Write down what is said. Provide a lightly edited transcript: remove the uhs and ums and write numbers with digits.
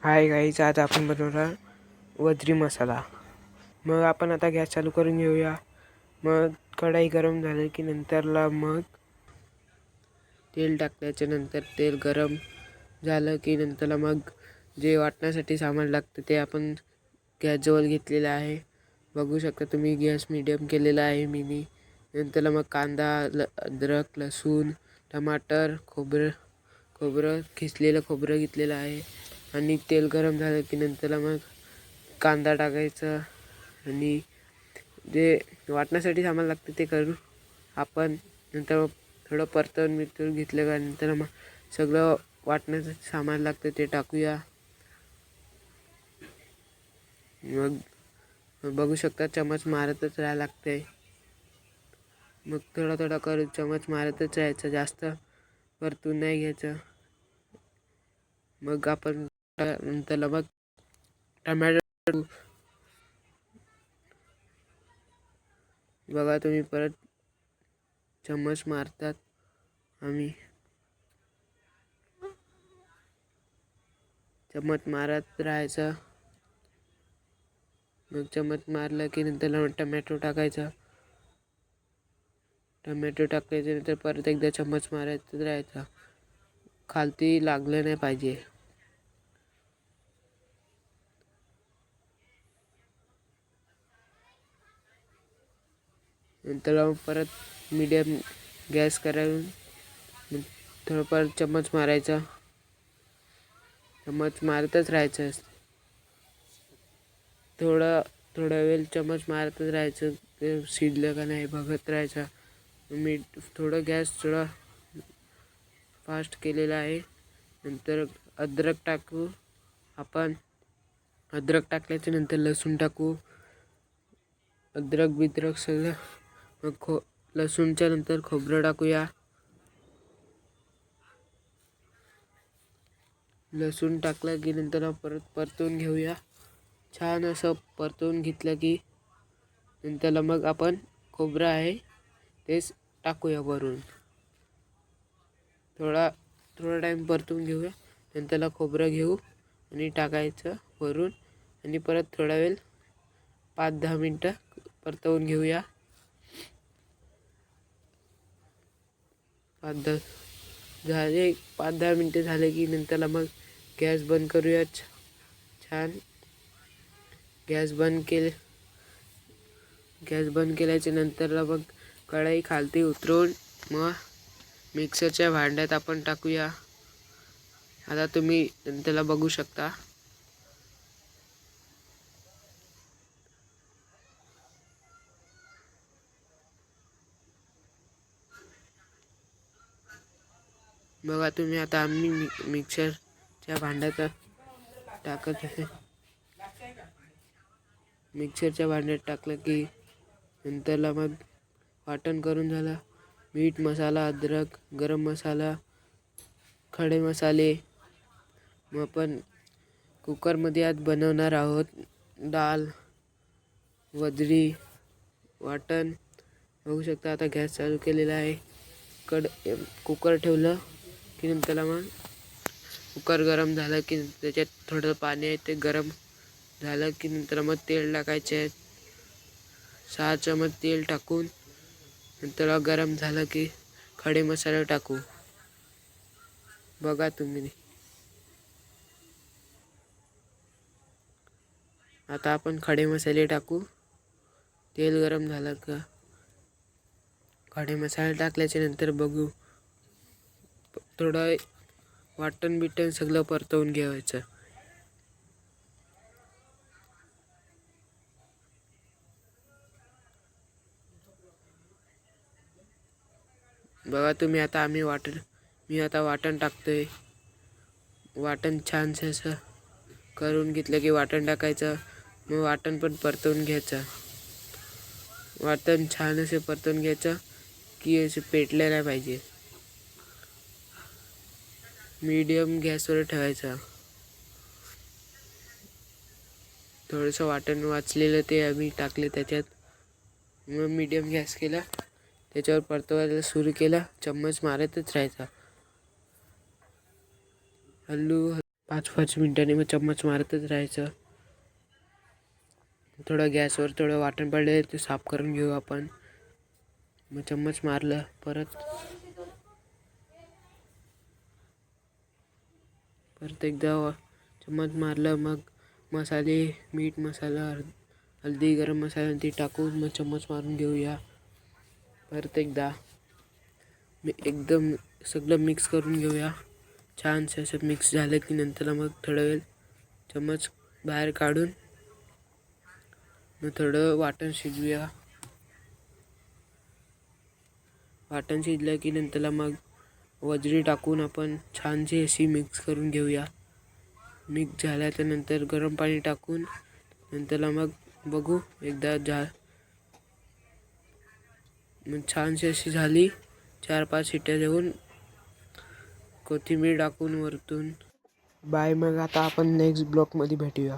Hi guys, आज आपण बनवणार वजरी मसाला. मग आपण आता गॅस चालू करून घेऊया. मग कढई गरम झाली की नंतरला मग तेल टाकल्याच्या नंतर तेल गरम झालं की नंतरला मग जे वाटण्यासाठी सामान लागतं ते आपण गॅसजवळ घेतलेलं आहे. बघू शकता तुम्ही, गॅस मीडियम केलेला आहे मीनी. नंतरला मग कांदा, अद्रक, लसूण, टमाटर, खोबरं खिसलेलं खोबरं घेतलेलं आहे. आणि तेल गरम झालं की नंतरला मग कांदा टाकायचा आणि जे वाटण्यासाठी सामान लागते ते करू आपण. नंतर थोडं परतवून घेतलं का नंतर मग सगळं वाटण्याचं सामान लागतं ते टाकूया. मग बघू शकता, चमच मारतच राहायला लागते. मग थोडा करून चमच मारतच राहायचं, जास्त परतून नाही घ्यायचं. मग आपण नंतरला मग टमॅटो बघा तुम्ही, परत चम्मच मारतात आम्ही, चम्मच मारत राहायचं. मग चम्मच मारलं की नंतर टमॅटो टाकायचा. टमॅटो टाकल्याच्यानंतर परत एकदा चम्मच मारायचं राहायचा, खालती लागलं नाही पाहिजे. नंतर परत मीडियम गॅस करायला थोडं परत चम्मच मारायचा. चम्मच मारतच राहायचं, थोडा वेळ चम्मच मारतच राहायचं. ते शिजलं का नाही बघत राहायचं. मीठ गॅस थोडा फास्ट केलेला आहे. नंतर अद्रक टाकू आपण. अद्रक टाकल्याच्या नंतर लसूण टाकू. बिद्रक सगळं. मग लसूणच्या नंतर खोबरं टाकूया. लसूण टाकलं की नंतर परत परतून घेऊया. छान असं परतून घेतलं की नंतरला मग आपण खोबरं आहे तेच टाकूया वरून. थोडा टाईम परतून घेऊया. नंतरला खोबरं घेऊ आणि टाकायचं वरून आणि परत थोडा वेळ 5-10 मिनटं परतवून घेऊया. 5-10 मिनटं झाले की नंतरला मग गॅस बंद करूया. छान गॅस बंद केल्याच्या नंतरला मग कढई खालती उतरवून मग मिक्सरच्या भांड्यात आपण टाकूया. आता तुम्ही नंतरला बघू शकता. बघा तुम्ही, आता आम्ही मिक्सरच्या भांड्यात टाकत आहे. मिक्सरच्या भांड्यात टाकलं की नंतरला मग वाटण करून झालं. मीठ, मसाला, अद्रक, गरम मसाला, खडे मसाले. मग आपण कुकरमध्ये आज बनवणार आहोत डाळ वजरी वाटण. बघू शकता, आता गॅस चालू केलेला आहे. कुकर ठेवलं की नंतरला मग कुकर गरम झालं की त्याच्यात थोडं पाणी आहे ते गरम झालं की नंतर मग तेल टाकायचे. 6 चमच तेल टाकून नंतर गरम झालं की खडे मसाले टाकू. बघा तुम्ही, आता आपण खडे मसाले टाकू. तेल गरम झालं का खडे मसाले टाकल्याच्या नंतर बघू थोडं वाटण सगळं परतवून घ्यायचं. बघा तुम्ही, आता मी आता वाटण टाकतोय. वाटण छानसं असं करून घेतलं की वाटण टाकायचं. मग वाटण पण परतवून घ्यायचं. वाटण छान असे परतवून घ्यायचं की असे पेटले नाही पाहिजे. मीडियम गॅसवर ठेवायचा. थोडंसं वाटण वाचलेलं ते आम्ही टाकले त्याच्यात. मग मीडियम गॅस केला, त्याच्यावर परतवायला सुरू केला. चम्मच मारतच राहायचा. हळू 5-5 मिनिटांनी मग चम्मच मारतच राहायचं. थोडं गॅसवर थोडं वाटण पडले ते साफ करून घेऊ आपण. मग चम्मच मारलं परत एकदा चम्मच मारलं. मग मसाले, मीठ, मसाला, हळदी, गरम मसाला ते टाकून मग चम्मच मारून घेऊया. परत एकदा एकदम सगळं मिक्स करून घेऊया. छानसे असं मिक्स झालं की नंतर मग थोडा वेळ चम्मच बाहेर काढून मग थोडं वाटण शिजवूया. वाटण शिजलं की नंतर मग वजरी टाकून आपण छानशी अशी मिक्स करून घेऊया. मिक्स झाल्याच्या नंतर गरम पाणी टाकून नंतर मग बघू एकदा मग छानशी अशी झाली. 4-5 शिट्ट्या देऊन कोथिंबीर टाकून वरतून बाय. मग आता आपण नेक्स्ट ब्लॉकमध्ये भेटूया.